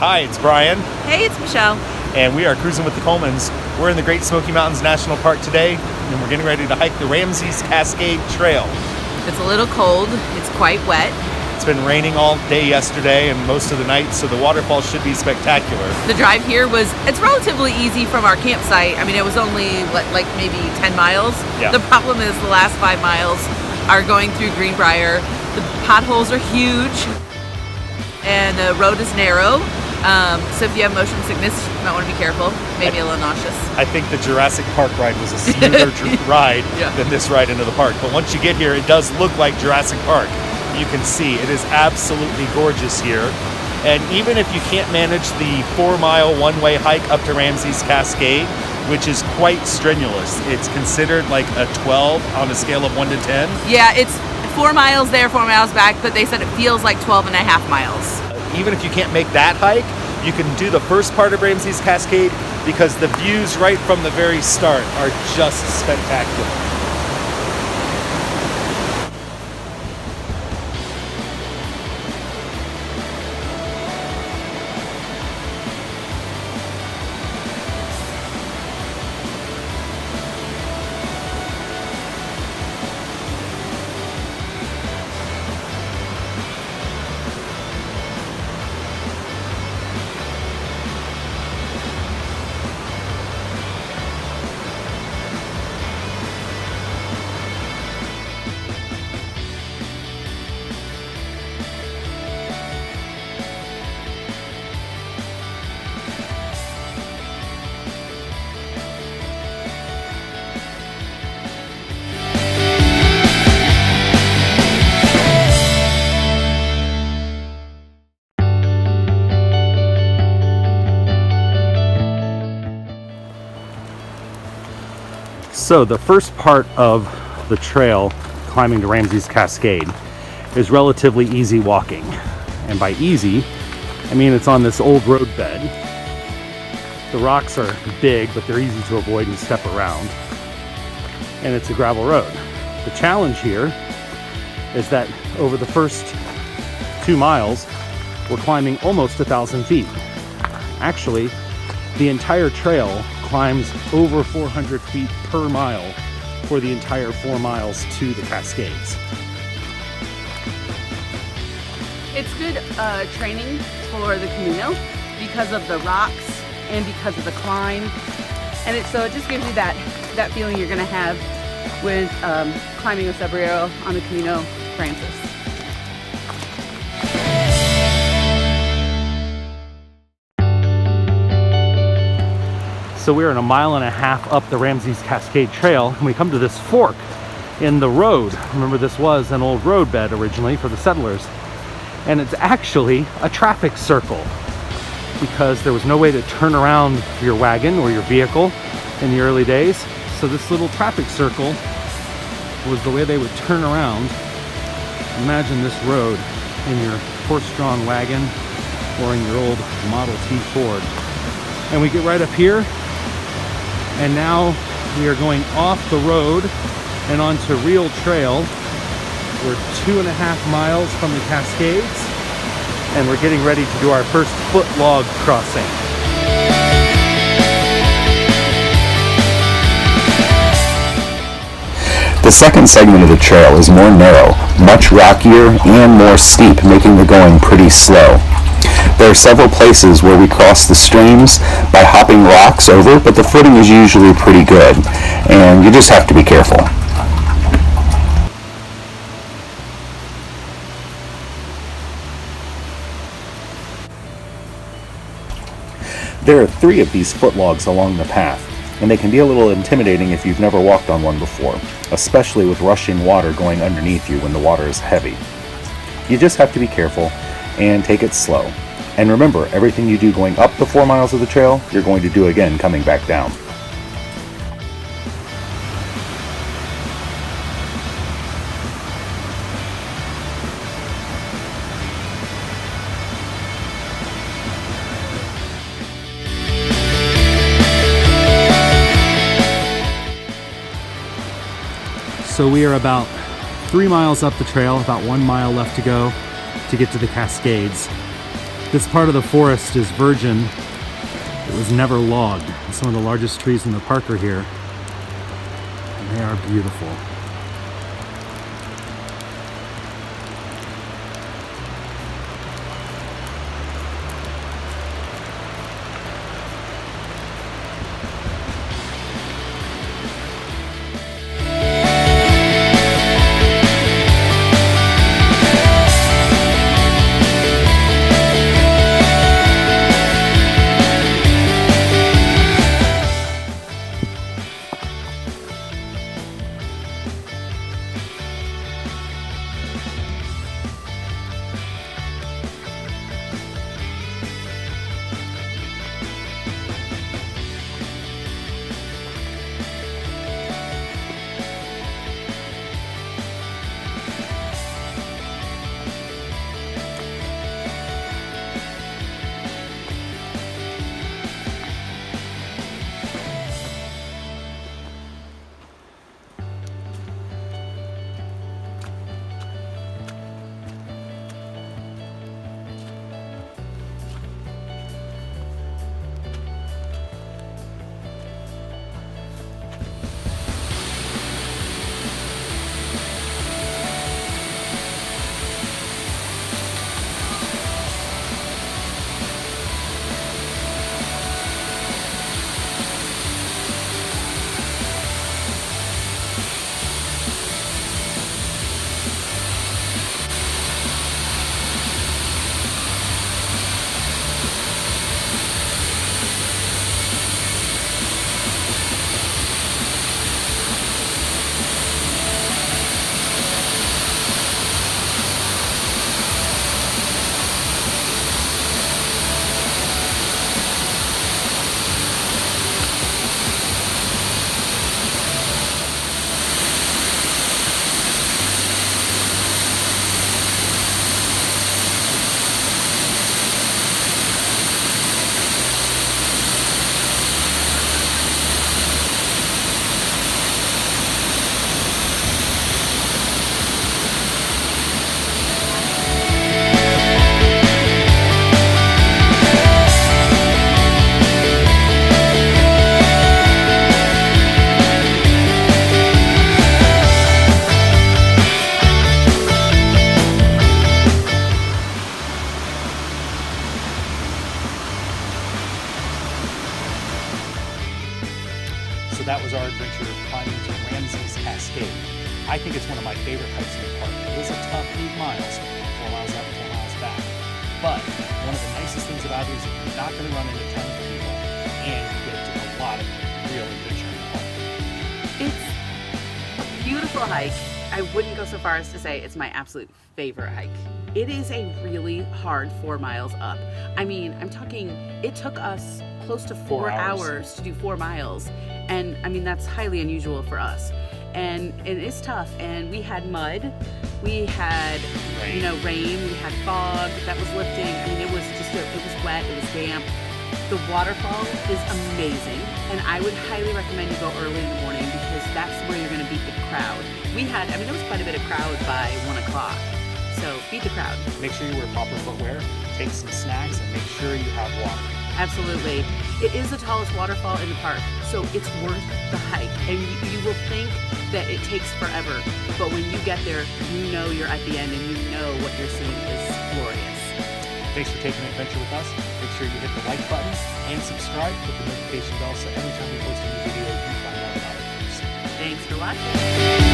Hi, it's Brian. Hey, it's Michelle. And we are cruising with the Colemans. We're in the Great Smoky Mountains National Park today, and we're getting ready to hike the Ramsey Cascades Trail. It's a little cold. It's quite wet. It's been raining all day yesterday and most of the night, so the waterfall should be spectacular. The drive here it's relatively easy from our campsite. I mean, it was only like maybe 10 miles. Yeah. The problem is the last 5 miles are going through Greenbrier. The potholes are huge and the road is narrow. So if you have motion sickness, you might want to be careful. Maybe a little nauseous. I think the Jurassic Park ride was a smoother ride than this ride into the park. But once you get here, it does look like Jurassic Park. You can see it is absolutely gorgeous here. And even if you can't manage the 4-mile one-way hike up to Ramsey's Cascade, which is quite strenuous, it's considered like a 12 on a scale of 1 to 10. Yeah, it's 4 miles there, 4 miles back, but they said it feels like 12 and a half miles. Even if you can't make that hike, you can do the first part of Ramsey's Cascade because the views right from the very start are just spectacular. So the first part of the trail climbing to Ramsey's Cascade is relatively easy walking. And by easy, I mean it's on this old road bed. The rocks are big, but they're easy to avoid and step around. And it's a gravel road. The challenge here is that over the first 2 miles, we're climbing almost 1,000 feet. Actually, the entire trail climbs over 400 feet per mile for the entire 4 miles to the Cascades. It's good training for the Camino because of the rocks and because of the climb, and it just gives you that feeling you're going to have with climbing a Sombrero on the Camino Francis. So we're in 1.5 miles up the Ramsey's Cascade Trail, and we come to this fork in the road. Remember, this was an old road bed originally for the settlers, and it's actually a traffic circle because there was no way to turn around your wagon or your vehicle in the early days. So this little traffic circle was the way they would turn around. Imagine this road in your horse-drawn wagon or in your old Model T Ford. And we get right up here, and now we are going off the road and onto real trail. We're 2.5 miles from the Cascades, and we're getting ready to do our first foot log crossing. The second segment of the trail is more narrow, much rockier, and more steep, making the going pretty slow. There are several places where we cross the streams by hopping rocks over, but the footing is usually pretty good, and you just have to be careful. There are 3 of these footlogs along the path, and they can be a little intimidating if you've never walked on one before, especially with rushing water going underneath you when the water is heavy. You just have to be careful and take it slow. And remember, everything you do going up the 4 miles of the trail, you're going to do again coming back down. So we are about 3 miles up the trail, about 1 mile left to go to get to the Cascades. This part of the forest is virgin. It was never logged. Some of the largest trees in the park are here, and they are beautiful. So that was our adventure climbing to Ramsey Cascade. I think it's one of my favorite hikes in the park. It is a tough 8 miles, 4 miles up, 4 miles back. But one of the nicest things about it is you're not going to run into tons of people, and you get a lot of real adventure in the park. It's a beautiful hike. I wouldn't go so far as to say it's my absolute favorite hike. It is a really hard 4 miles up. I mean, I'm talking, it took us close to 4 hours to do 4 miles. And I mean, that's highly unusual for us. And it is tough. And we had mud, we had, rain, we had fog that was lifting. I mean, it was wet, it was damp. The waterfall is amazing. And I would highly recommend you go early in the morning because that's where you're gonna beat the crowd. There was quite a bit of crowd by 1 o'clock. So beat the crowd. Make sure you wear proper footwear, take some snacks, and make sure you have water. Absolutely. It is the tallest waterfall in the park, so it's worth the hike. And you will think that it takes forever, but when you get there, you know you're at the end and you know what you're seeing is glorious. Thanks for taking an adventure with us. Make sure you hit the like button and subscribe. Click the notification bell so every time we post a new video, you find out about it first. Thanks for watching.